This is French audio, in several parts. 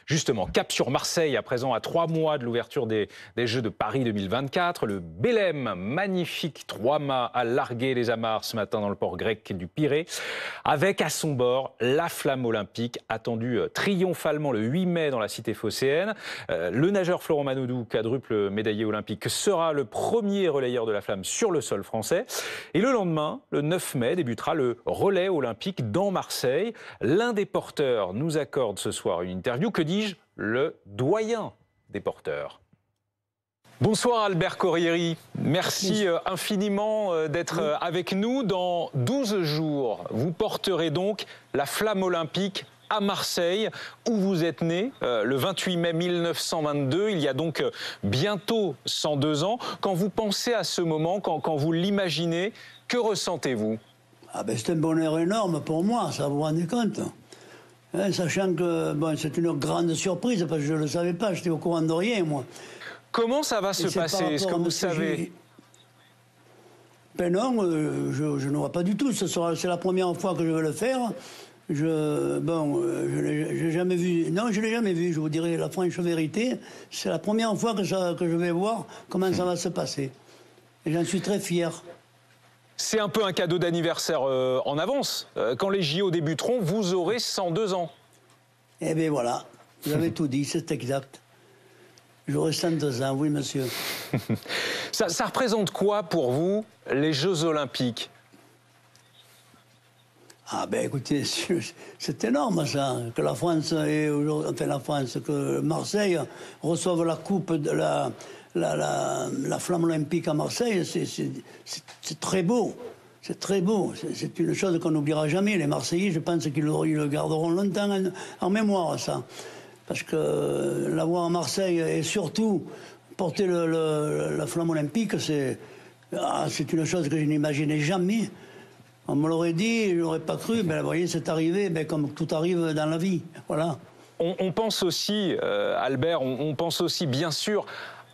Justement, cap sur Marseille, à présent à 3 mois de l'ouverture des Jeux de Paris 2024. Le Belém, magnifique 3-mâts, a largué les amarres ce matin dans le port grec du Pirée, avec à son bord la flamme olympique, attendue triomphalement le 8 mai dans la cité phocéenne. Le nageur Florent Manodou, quadruple médaillé olympique, sera le premier relayeur de la flamme sur le sol français. Et le lendemain, le 9 mai, débutera le relais olympique dans Marseille. L'un des porteurs nous accorde ce soir une interview. Que dis-je ? Le doyen des porteurs. Bonsoir Albert Corrieri, merci infiniment d'être avec nous. Dans 12 jours, vous porterez donc la flamme olympique à Marseille, où vous êtes né, le 28 mai 1922, il y a donc bientôt 102 ans. Quand vous pensez à ce moment, quand vous l'imaginez, que ressentez-vous ? C'est un bonheur énorme pour moi, ça vous rendez compte ? Sachant que c'est une grande surprise, parce que je ne le savais pas, j'étais au courant de rien, moi. Comment ça va se passer ? Est-ce que vous savez ? Ben non, je ne vois pas du tout. C'est la première fois que je vais le faire. Je l'ai jamais vu. Non, je ne l'ai jamais vu, je vous dirai la franche vérité. C'est la première fois que je vais voir comment ça va se passer. Et j'en suis très fier. C'est un peu un cadeau d'anniversaire en avance. Quand les JO débuteront, vous aurez 102 ans. Eh bien voilà, vous avez tout dit, c'est exact. J'aurai 102 ans, oui monsieur. Ça représente quoi pour vous, les Jeux Olympiques ? Écoutez, c'est énorme ça, que la France, que Marseille reçoive la coupe de la flamme olympique à Marseille, c'est très beau. C'est très beau. C'est une chose qu'on n'oubliera jamais. Les Marseillais, je pense qu'ils le garderont longtemps en mémoire, ça. Parce que l'avoir à Marseille et surtout porter la flamme olympique, c'est une chose que je n'imaginais jamais. On me l'aurait dit, je n'aurais pas cru, vous voyez, c'est arrivé, comme tout arrive dans la vie. Voilà. On pense aussi, Albert, on pense aussi bien sûr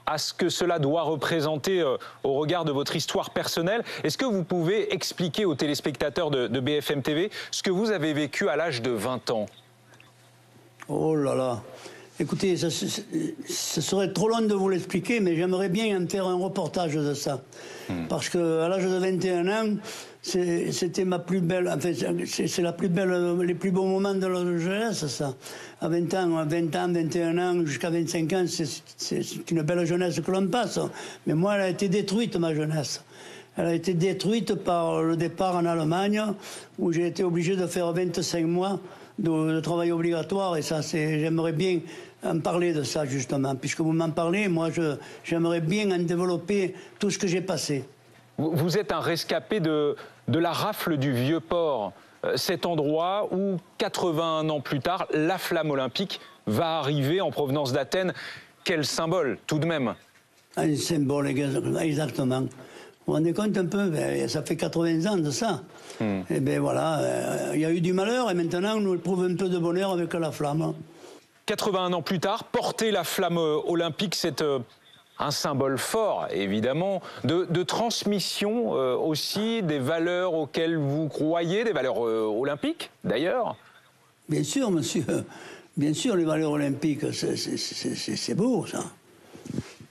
à ce que cela doit représenter au regard de votre histoire personnelle. Est-ce que vous pouvez expliquer aux téléspectateurs de BFM TV ce que vous avez vécu à l'âge de 20 ans ? Oh là là. Écoutez, ce serait trop long de vous l'expliquer, mais j'aimerais bien en faire un reportage de ça. Parce qu'à l'âge de 21 ans, c'était ma plus belle... c'est la plus belle, les plus beaux moments de la jeunesse, ça. À 20 ans, 21 ans, jusqu'à 25 ans, c'est une belle jeunesse que l'on passe. Mais moi, elle a été détruite, ma jeunesse. Elle a été détruite par le départ en Allemagne, où j'ai été obligé de faire 25 mois de travail obligatoire. Et ça, j'aimerais bien en parler de ça, justement. Puisque vous m'en parlez, moi, j'aimerais bien en développer tout ce que j'ai passé. Vous êtes un rescapé de la rafle du Vieux-Port, cet endroit où, 81 ans plus tard, la flamme olympique va arriver en provenance d'Athènes. Quel symbole, tout de même. Un symbole, exactement. Vous vous rendez compte un peu, ça fait 80 ans de ça. Et bien voilà, il y a eu du malheur et maintenant on nous prouve un peu de bonheur avec la flamme. 81 ans plus tard, porter la flamme olympique, c'est un symbole fort, évidemment, de transmission aussi des valeurs auxquelles vous croyez, des valeurs olympiques, d'ailleurs. Bien sûr, monsieur. Bien sûr, les valeurs olympiques, c'est beau, ça.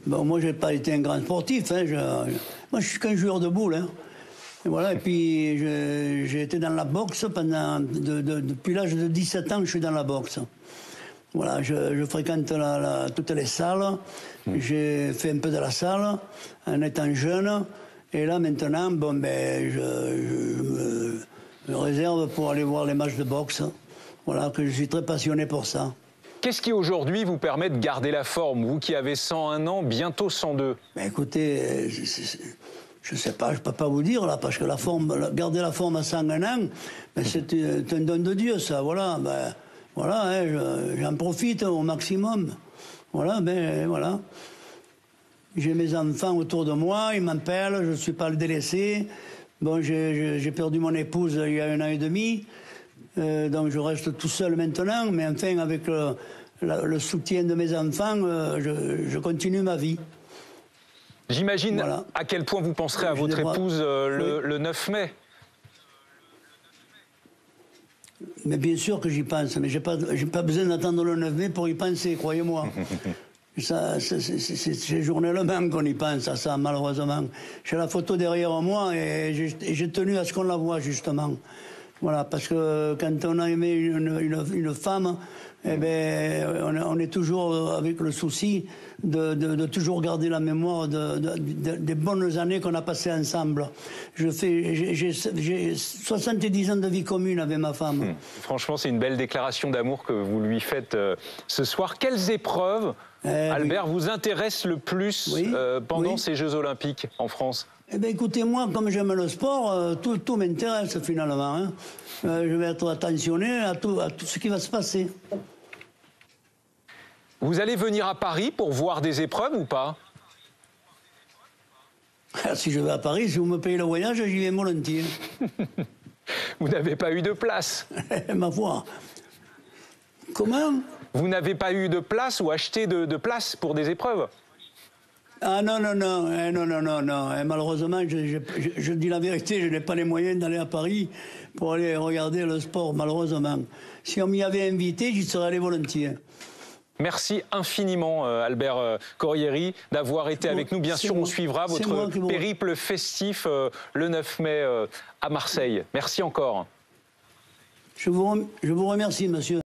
Bon, moi, je n'ai pas été un grand sportif. Moi, je suis qu'un joueur de boules. Et voilà, et puis, j'ai été dans la boxe depuis l'âge de 17 ans, je suis dans la boxe. Voilà, je fréquente toutes les salles. J'ai fait un peu de la salle en étant jeune. Et là, maintenant, je me réserve pour aller voir les matchs de boxe. Voilà, que je suis très passionné pour ça. Qu'est-ce qui aujourd'hui vous permet de garder la forme, vous qui avez 101 ans, bientôt 102 ? Écoutez, je ne sais pas, je ne peux pas vous dire là, parce que garder la forme à 101 ans, c'est un don de Dieu, ça. Voilà, j'en profite au maximum. Voilà, voilà. J'ai mes enfants autour de moi, ils m'appellent, je ne suis pas le délaissé. Bon, j'ai perdu mon épouse il y a 1 an et demi. Donc je reste tout seul maintenant, mais enfin avec le soutien de mes enfants, je continue ma vie. J'imagine à quel point vous penserez à votre épouse le 9 mai. Mais bien sûr que j'y pense, mais j'ai pas besoin d'attendre le 9 mai pour y penser, croyez-moi. C'est journellement qu'on y pense à ça, malheureusement. J'ai la photo derrière moi et j'ai tenu à ce qu'on la voie, justement. Voilà, parce que quand on a aimé une femme, eh ben, on est toujours avec le souci de toujours garder la mémoire des bonnes années qu'on a passées ensemble. J'ai 70 ans de vie commune avec ma femme. Franchement, c'est une belle déclaration d'amour que vous lui faites ce soir. Quelles épreuves, Albert, vous intéressent le plus pendant ces Jeux Olympiques en France ? Eh bien, écoutez, moi, comme j'aime le sport, tout m'intéresse finalement. Hein. Je vais être attentionné à tout ce qui va se passer. Vous allez venir à Paris pour voir des épreuves ou pas? Si je vais à Paris, si vous me payez le voyage, j'y vais volontiers. Vous n'avez pas eu de place? Ma foi. Comment? Vous n'avez pas eu de place ou acheté de place pour des épreuves? Ah non. Malheureusement, je dis la vérité, je n'ai pas les moyens d'aller à Paris pour aller regarder le sport, malheureusement. Si on m'y avait invité, j'y serais allé volontiers. Merci infiniment, Albert Corrieri, d'avoir été avec nous. Bien sûr, on suivra votre périple festif le 9 mai à Marseille. Merci encore. Je vous remercie, monsieur.